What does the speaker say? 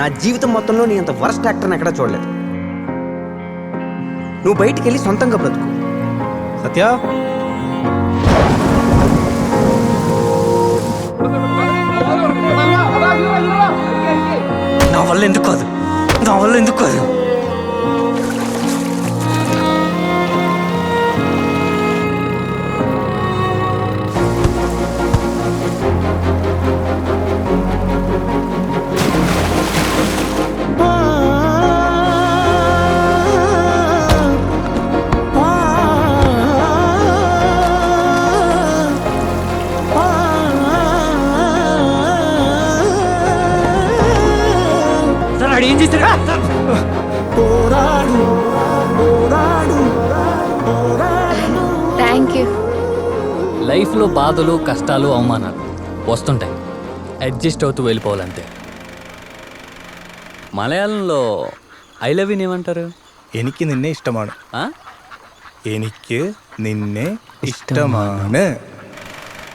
నా జీవితం మొత్తంలో నీ అంత వరస్ట్ యాక్టర్ని ఎక్కడా చూడలేదు. నువ్వు బయటికి వెళ్ళి సొంతంగా బ్రతుకు. సత్య, నా వల్ల ఎందుకు కాదు, నా వల్ల ఎందుకు కాదు. ఏం చేస్తారా? Thank you. లైఫ్లో బాధలు, కష్టాలు, అవమానాలు వస్తుంటాయి. అడ్జస్ట్ అవుతూ వెళ్ళిపోవాలంతే. మలయాళంలో ఐ లవ్ యూ ఏమంటారు? എനിക്ക് നിന്നെ ഇഷ്ടമാണ്. ఆ? എനിക്ക് നിന്നെ ഇഷ്ടമാണ്.